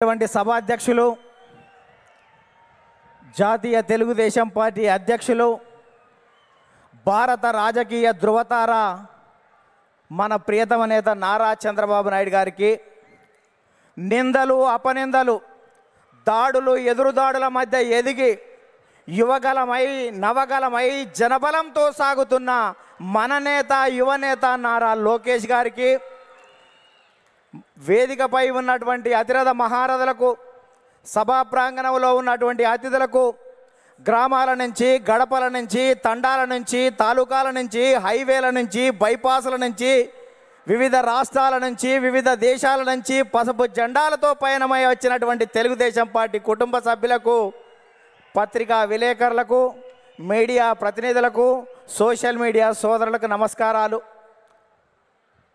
సభాధ్యక్షులు, జాతీయ తెలుగుదేశం పార్టీ అధ్యక్షులు, భారత రాజకీయ ధృవతార మన ప్రియతమ నేత నారా చంద్రబాబు నాయుడు గారికి నిందలు, అపనిందలు, దాడులు, ఎదురుదాడుల మధ్య ఎదిగి యువగలమై నవగలమై జనబలంతో సాగుతున్న మన నేత, యువనేత నారా లోకేష్ గారికి, వేదికపై ఉన్నటువంటి అతిరథ మహారథులకు, సభా ప్రాంగణంలో ఉన్నటువంటి అతిథులకు, గ్రామాల నుంచి, గడపల నుంచి, తండాల నుంచి, తాలూకాల నుంచి, హైవేల నుంచి, బైపాసుల నుంచి, వివిధ రాష్ట్రాల నుంచి, వివిధ దేశాల నుంచి పసుపు జెండాలతో పయనమై వచ్చినటువంటి తెలుగుదేశం పార్టీ కుటుంబ సభ్యులకు, పత్రికా విలేకరులకు, మీడియా ప్రతినిధులకు, సోషల్ మీడియా సోదరులకు నమస్కారాలు.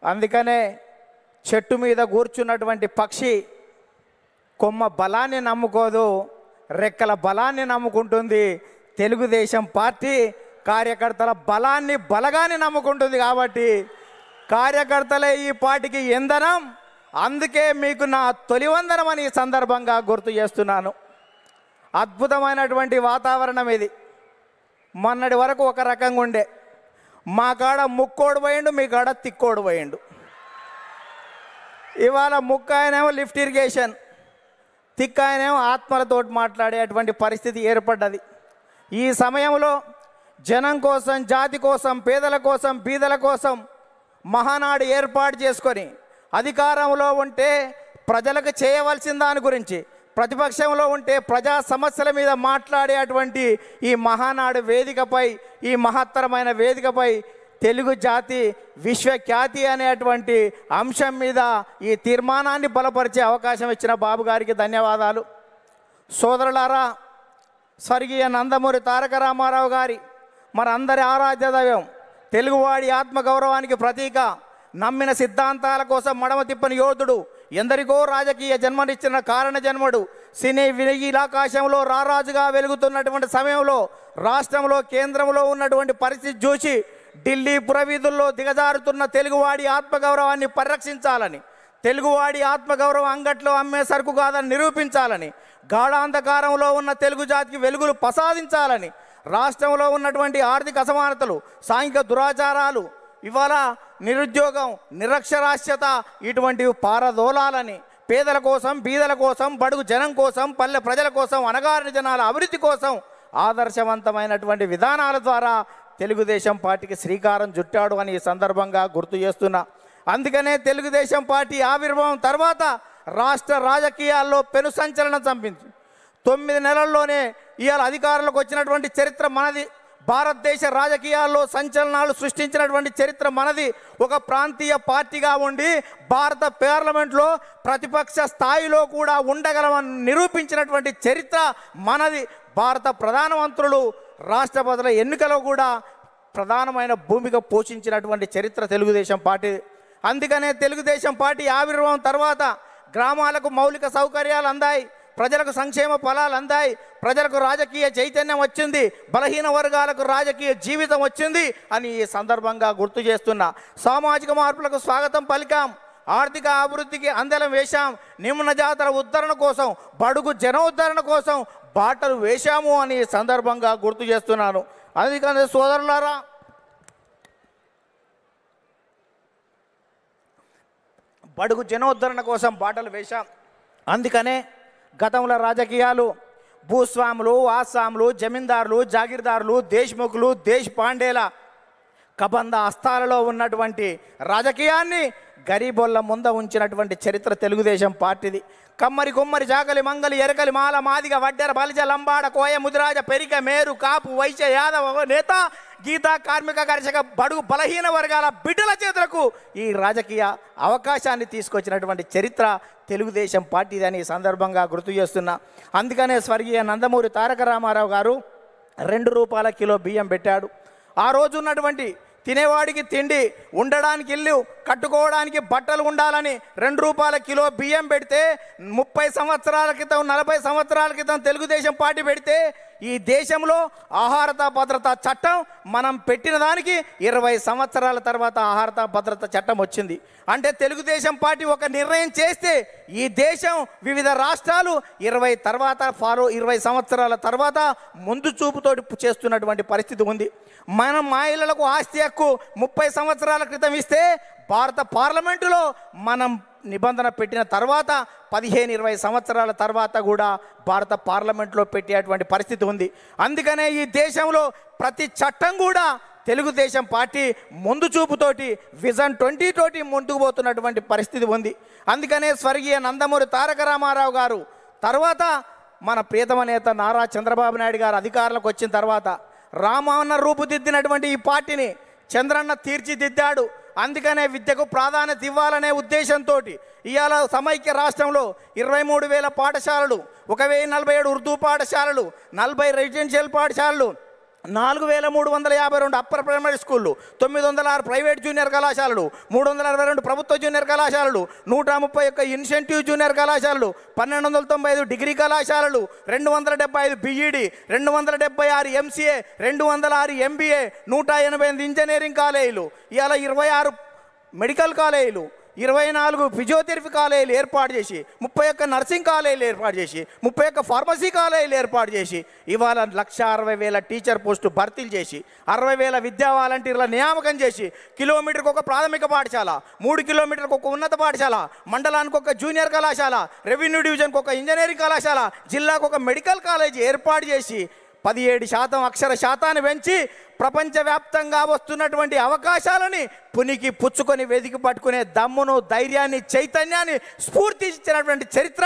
అందుకనే చెట్టు మీద కూర్చున్నటువంటి పక్షి కొమ్మ బలాన్ని నమ్ముకోదు, రెక్కల బలాన్ని నమ్ముకుంటుంది. తెలుగుదేశం పార్టీ కార్యకర్తల బలాన్ని, బలగాన్ని నమ్ముకుంటుంది. కాబట్టి కార్యకర్తలే ఈ పార్టీకి ఇంధనం. అందుకే మీకు నా తొలి వందనం అని ఈ సందర్భంగా గుర్తు చేస్తున్నాను. అద్భుతమైనటువంటి వాతావరణం ఇది. మొన్నటి వరకు ఒక రకంగా ఉండే, మా కాడ ముక్కోడు పోయిండు, మీ కాడ తిక్కోడు పోయిండు. ఇవాళ ముక్కాయనేమో లిఫ్ట్ ఇరిగేషన్, తిక్కాయనేమో ఆత్మలతోటి మాట్లాడేటువంటి పరిస్థితి ఏర్పడ్డది. ఈ సమయంలో జనం కోసం, జాతి కోసం, పేదల కోసం, బీదల కోసం మహానాడు ఏర్పాటు చేసుకొని అధికారంలో ఉంటే ప్రజలకు చేయవలసిన దాని గురించి, ప్రతిపక్షంలో ఉంటే ప్రజా సమస్యల మీద మాట్లాడేటువంటి ఈ మహానాడు వేదికపై, ఈ మహత్తరమైన వేదికపై తెలుగు జాతి విశ్వఖ్యాతి అనేటువంటి అంశం మీద ఈ తీర్మానాన్ని బలపరిచే అవకాశం ఇచ్చిన బాబు గారికి ధన్యవాదాలు. సోదరులారా, స్వర్గీయ నందమూరి తారక రామారావు గారి మనందరి ఆరాధ్య దైవం, తెలుగువాడి ఆత్మగౌరవానికి ప్రతీక, నమ్మిన సిద్ధాంతాల కోసం మడమ తిప్పని యోధుడు, ఎందరికో రాజకీయ జన్మనిచ్చిన కారణ జన్ముడు, సినీ వినీలాకాశంలో రారాజుగా వెలుగుతున్నటువంటి సమయంలో రాష్ట్రంలో, కేంద్రంలో ఉన్నటువంటి పరిస్థితి చూసి ఢిల్లీ పురవీధుల్లో దిగజారుతున్న తెలుగువాడి ఆత్మగౌరవాన్ని పరిరక్షించాలని, తెలుగువాడి ఆత్మగౌరవం అంగట్లో అమ్మే సరుకు కాదని నిరూపించాలని, గాఢాంధకారంలో ఉన్న తెలుగు జాతికి వెలుగులు ప్రసాదించాలని, రాష్ట్రంలో ఉన్నటువంటి ఆర్థిక అసమానతలు, సాంఘిక దురాచారాలు, ఇవాళ నిరుద్యోగం, నిరక్షరాస్యత ఇటువంటివి పారదోలాలని, పేదల కోసం, బీదల కోసం, బడుగు జనం కోసం, పల్లె ప్రజల కోసం, అణగారిన జనాల అభివృద్ధి కోసం ఆదర్శవంతమైనటువంటి విధానాల ద్వారా తెలుగుదేశం పార్టీకి శ్రీకారం చుట్టాడు అని ఈ సందర్భంగా గుర్తు చేస్తున్నా. అందుకనే తెలుగుదేశం పార్టీ ఆవిర్భావం తర్వాత రాష్ట్ర రాజకీయాల్లో పెను సంచలనం చంపింది. 9 నెలల్లోనే ఇవాళ అధికారంలోకి వచ్చినటువంటి చరిత్ర మనది. భారతదేశ రాజకీయాల్లో సంచలనాలు సృష్టించినటువంటి చరిత్ర మనది. ఒక ప్రాంతీయ పార్టీగా ఉండి భారత పార్లమెంట్లో ప్రతిపక్ష స్థాయిలో కూడా ఉండగలమని నిరూపించినటువంటి చరిత్ర మనది. భారత ప్రధానమంత్రులు, రాష్ట్రపతుల ఎన్నికలో కూడా ప్రధానమైన భూమిక పోషించినటువంటి చరిత్ర తెలుగుదేశం పార్టీ. అందుకనే తెలుగుదేశం పార్టీ ఆవిర్భావం తర్వాత గ్రామాలకు మౌలిక సౌకర్యాలు అందాయి, ప్రజలకు సంక్షేమ ఫలాలు అందాయి, ప్రజలకు రాజకీయ చైతన్యం వచ్చింది, బలహీన వర్గాలకు రాజకీయ జీవితం వచ్చింది అని ఈ సందర్భంగా గుర్తు చేస్తున్నా. సామాజిక మార్పులకు స్వాగతం పలికాం, ఆర్థిక అభివృద్ధికి అందలం వేశాం, నిమ్న జాతుల ఉద్ధరణ కోసం, బడుగు జనోద్ధరణ కోసం బాటలు వేశాము అని ఈ సందర్భంగా గుర్తు చేస్తున్నాను. అందుకని సోదరులారా, బడుగు జనోద్ధరణ కోసం బాటలు వేశాం. అందుకనే గతంలో రాజకీయాలు భూస్వాములు, ఆసాములు, జమీందారులు, జాగీర్దారులు, దేశ్ముఖులు, దేశ్ పాండేల కబంధ హస్తాలలో ఉన్నటువంటి రాజకీయాన్ని గరీబోళ్ళ ముంద ఉంచినటువంటి చరిత్ర తెలుగుదేశం పార్టీది. కమ్మరి, కుమ్మరి, చాకలి, మంగలి, ఎరకలి, మాల, మాదిగ, వడ్డెర, బలిజ, లంబాడ, కోయ, ముదిరాజ, పెరిక, మేరు, కాపు, వైశ్య, యాదవ, నేత, గీత, కార్మిక, కర్షక, బడుగు బలహీన వర్గాల బిడ్డల చేతులకు ఈ రాజకీయ అవకాశాన్ని తీసుకొచ్చినటువంటి చరిత్ర తెలుగుదేశం పార్టీది అని సందర్భంగా గుర్తు చేస్తున్నా. అందుకనే స్వర్గీయ నందమూరి తారక రామారావు గారు 2 రూపాయల కిలో బియ్యం పెట్టాడు. ఆ రోజు ఉన్నటువంటి తినేవాడికి తిండి, ఉండడానికి ఇల్లు, కట్టుకోవడానికి బట్టలు ఉండాలని 2 రూపాయల కిలో బియ్యం పెడితే 30 సంవత్సరాల క్రితం 40 సంవత్సరాల క్రితం తెలుగుదేశం పార్టీ పెడితే ఈ దేశంలో ఆహార భద్రతా చట్టం మనం పెట్టిన దానికి 20 సంవత్సరాల తర్వాత ఆహార భద్రతా చట్టం వచ్చింది. అంటే తెలుగుదేశం పార్టీ ఒక నిర్ణయం చేస్తే ఈ దేశం వివిధ రాష్ట్రాలు 20 సంవత్సరాల తర్వాత ముందు చూపుతోటి చేస్తున్నటువంటి పరిస్థితి ఉంది. మనం మహిళలకు ఆస్తి హక్కు 30 సంవత్సరాల క్రితం ఇస్తే భారత పార్లమెంటులో మనం నిబంధన పెట్టిన తర్వాత 15-20 సంవత్సరాల తర్వాత కూడా భారత పార్లమెంట్లో పెట్టేటువంటి పరిస్థితి ఉంది. అందుకనే ఈ దేశంలో ప్రతి చట్టం కూడా తెలుగుదేశం పార్టీ ముందు చూపుతోటి విజన్ 20 తోటి ముందుకు పోతున్నటువంటి పరిస్థితి ఉంది. అందుకనే స్వర్గీయ నందమూరి తారక రామారావు గారు తర్వాత మన ప్రియతమ నేత నారా చంద్రబాబు నాయుడు గారు అధికారంలోకి వచ్చిన తర్వాత రామన్న రూపుదిద్దినటువంటి ఈ పార్టీని చంద్రన్న తీర్చిదిద్దాడు. అందుకనే విద్యకు ప్రాధాన్యత ఇవ్వాలనే ఉద్దేశంతో ఇవాళ సమైక్య రాష్ట్రంలో 23,000 పాఠశాలలు, 1,047 ఉర్దూ పాఠశాలలు, 40 రెసిడెన్షియల్ పాఠశాలలు, 4,352 అప్పర్ ప్రైమరీ స్కూళ్ళు, 906 ప్రైవేట్ జూనియర్ కళాశాలలు, 362 ప్రభుత్వ జూనియర్ కళాశాలలు, 131 ఇన్సెంటివ్ జూనియర్ కళాశాలలు, 1,295 డిగ్రీ కళాశాలలు, 275 బీఈడి, 276 ఎంసీఏ, 206 ఎంబీఏ, 188 ఇంజనీరింగ్ కాలేజీలు, ఇవాళ 26 మెడికల్ కాలేజీలు, 24 ఫిజియోథెరపీ కాలేజీలు ఏర్పాటు చేసి, 31 నర్సింగ్ కాలేజీలు ఏర్పాటు చేసి, 31 ఫార్మసీ కాలేజీలు ఏర్పాటు చేసి, ఇవాళ 1,60,000 టీచర్ పోస్టు భర్తీలు చేసి, 60,000 విద్యా వాలంటీర్ల నియామకం చేసి, కిలోమీటర్కి ఒక ప్రాథమిక పాఠశాల, 3 కిలోమీటర్లకు ఒక ఉన్నత పాఠశాల, మండలానికి ఒక జూనియర్ కళాశాల, రెవెన్యూ డివిజన్కి ఒక ఇంజనీరింగ్ కళాశాల, జిల్లాకు ఒక మెడికల్ కాలేజీ ఏర్పాటు చేసి 17% అక్షర శాతాన్ని పెంచి ప్రపంచవ్యాప్తంగా వస్తున్నటువంటి అవకాశాలని పునికి పుచ్చుకొని వెతికి పట్టుకునే దమ్మును, ధైర్యాన్ని, చైతన్యాన్ని స్ఫూర్తి ఇచ్చినటువంటి చరిత్ర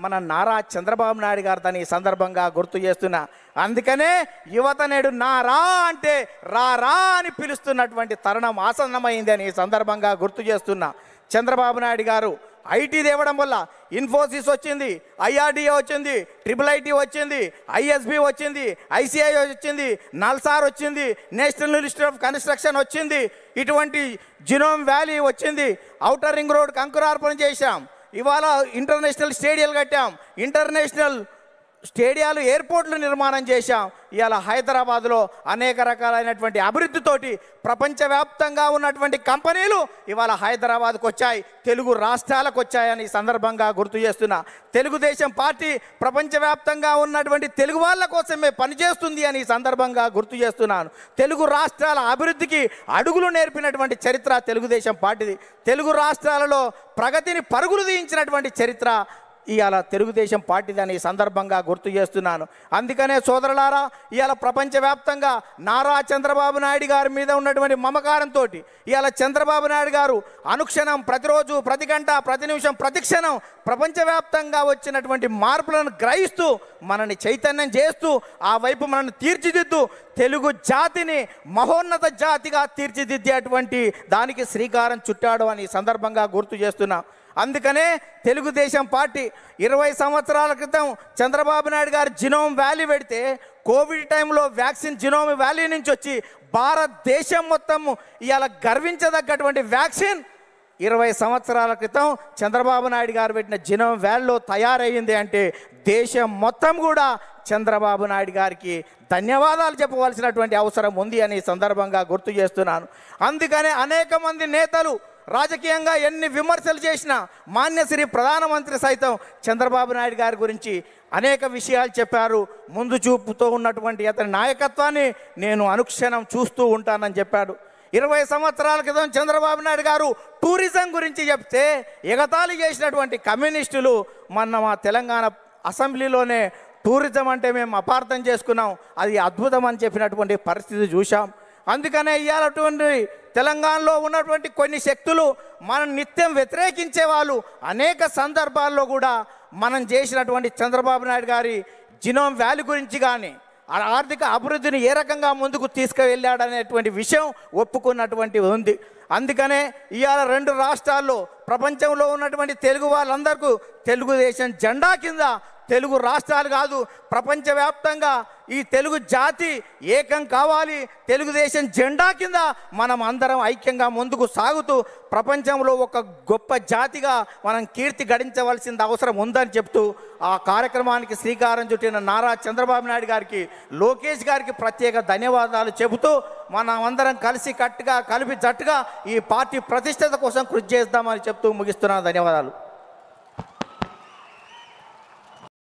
మన నారా చంద్రబాబు నాయుడు గారు తన ఈ సందర్భంగా గుర్తు చేస్తున్నా. అందుకనే యువత నేడు నారా అంటే రా అని పిలుస్తున్నటువంటి తరుణం ఆసన్నమైంది అని ఈ సందర్భంగా గుర్తు చేస్తున్నా. చంద్రబాబు నాయుడు గారు ఐటీ తేవడం వల్ల ఇన్ఫోసిస్ వచ్చింది, ఐఆర్డీఏ వచ్చింది, IIIT వచ్చింది, ఐఎస్బి వచ్చింది, ఐసిఐ వచ్చింది, నల్సార్ వచ్చింది, నేషనల్ ఇన్స్టిట్యూట్ ఆఫ్ కన్స్ట్రక్షన్ వచ్చింది, ఇటువంటి జినోమ్ వ్యాలీ వచ్చింది, ఔటర్ రింగ్ రోడ్ అంకురార్పణ చేశాం, ఇవాళ ఇంటర్నేషనల్ స్టేడియాలు కట్టాం, ఇంటర్నేషనల్ స్టేడియాలు, ఎయిర్పోర్ట్లు నిర్మాణం చేశాం. ఇవాళ హైదరాబాద్లో అనేక రకాలైనటువంటి అభివృద్ధితోటి ప్రపంచవ్యాప్తంగా ఉన్నటువంటి కంపెనీలు ఇవాళ హైదరాబాద్కు వచ్చాయి, తెలుగు రాష్ట్రాలకు వచ్చాయని ఈ సందర్భంగా గుర్తు చేస్తున్నా. తెలుగుదేశం పార్టీ ప్రపంచవ్యాప్తంగా ఉన్నటువంటి తెలుగు వాళ్ళ కోసమే పనిచేస్తుంది అని ఈ సందర్భంగా గుర్తు చేస్తున్నాను. తెలుగు రాష్ట్రాల అభివృద్ధికి అడుగులు నేర్పినటువంటి చరిత్ర తెలుగుదేశం పార్టీది. తెలుగు రాష్ట్రాలలో ప్రగతిని పరుగులు తీయించినటువంటి చరిత్ర ఇవాళ తెలుగుదేశం పార్టీది అని ఈ సందర్భంగా గుర్తు చేస్తున్నాను. అందుకనే సోదరులారా, ఇవాళ ప్రపంచవ్యాప్తంగా నారా చంద్రబాబు నాయుడు గారి మీద ఉన్నటువంటి మమకారంతో ఇవాళ చంద్రబాబు నాయుడు గారు అనుక్షణం, ప్రతిరోజు, ప్రతి గంట, ప్రతి నిమిషం, ప్రతి క్షణం ప్రపంచవ్యాప్తంగా వచ్చినటువంటి మార్పులను గ్రహిస్తూ మనని చైతన్యం చేస్తూ ఆ వైపు మనల్ని తీర్చిదిద్దు తెలుగు జాతిని మహోన్నత జాతిగా తీర్చిదిద్దేటువంటి దానికి శ్రీకారం చుట్టాడు అని ఈ సందర్భంగా గుర్తు చేస్తున్నా. అందుకనే తెలుగుదేశం పార్టీ 20 సంవత్సరాల క్రితం చంద్రబాబు నాయుడు గారు జినోమ్ వ్యాలీ పెడితే కోవిడ్ టైంలో వ్యాక్సిన్ జినోమ్ వ్యాలీ నుంచి వచ్చి భారతదేశం మొత్తం ఇవాళ గర్వించదగ్గటువంటి వ్యాక్సిన్ 20 సంవత్సరాల క్రితం చంద్రబాబు నాయుడు గారు పెట్టిన జినోమ్ వ్యాలీలో తయారయ్యింది అంటే దేశం మొత్తం కూడా చంద్రబాబు నాయుడు గారికి ధన్యవాదాలు చెప్పవలసినటువంటి అవసరం ఉంది అని సందర్భంగా గుర్తు చేస్తున్నాను. అందుకనే అనేక మంది నేతలు రాజకీయంగా ఎన్ని విమర్శలు చేసినా మాన్యశ్రీ ప్రధానమంత్రి సైతం చంద్రబాబు నాయుడు గారి గురించి అనేక విషయాలు చెప్పారు. ముందు చూపుతో ఉన్నటువంటి అతని నాయకత్వాన్ని నేను అనుక్షణం చూస్తూ ఉంటానని చెప్పాడు. 20 సంవత్సరాల క్రితం చంద్రబాబు నాయుడు గారు టూరిజం గురించి చెప్తే ఎగతాళి చేసినటువంటి కమ్యూనిస్టులు మొన్న మా తెలంగాణ అసెంబ్లీలోనే టూరిజం అంటే మేము అపార్థం చేసుకున్నాం, అది అద్భుతం అని చెప్పినటువంటి పరిస్థితి చూసాం. అందుకనే ఇవాళటువంటి తెలంగాణలో ఉన్నటువంటి కొన్ని శక్తులు మనం నిత్యం వ్యతిరేకించే వాళ్ళు అనేక సందర్భాల్లో కూడా మనం చేసినటువంటి చంద్రబాబు నాయుడు గారి జినోమ్ వ్యాలీ గురించి కానీ ఆర్థిక అభివృద్ధిని ఏ రకంగా ముందుకు తీసుకువెళ్ళాడనేటువంటి విషయం ఒప్పుకున్నటువంటి ఉంది. అందుకనే ఇవాళ 2 రాష్ట్రాల్లో ప్రపంచంలో ఉన్నటువంటి తెలుగు వాళ్ళందరికీ తెలుగుదేశం జెండా కింద తెలుగు రాష్ట్రాలు కాదు, ప్రపంచవ్యాప్తంగా ఈ తెలుగు జాతి ఏకం కావాలి. తెలుగుదేశం జెండా కింద మనం అందరం ఐక్యంగా ముందుకు సాగుతూ ప్రపంచంలో ఒక గొప్ప జాతిగా మనం కీర్తి గడించవలసిన అవసరం ఉందని చెప్తూ ఆ కార్యక్రమానికి శ్రీకారం చుట్టిన నారా చంద్రబాబు నాయుడు గారికి, లోకేష్ గారికి ప్రత్యేక ధన్యవాదాలు చెబుతూ మనం అందరం కలిసి కట్టుగా కలిపి జట్టుగా ఈ పార్టీ ప్రతిష్టత కోసం కృషి చేద్దామని చెప్తూ ముగిస్తున్నాను. ధన్యవాదాలు.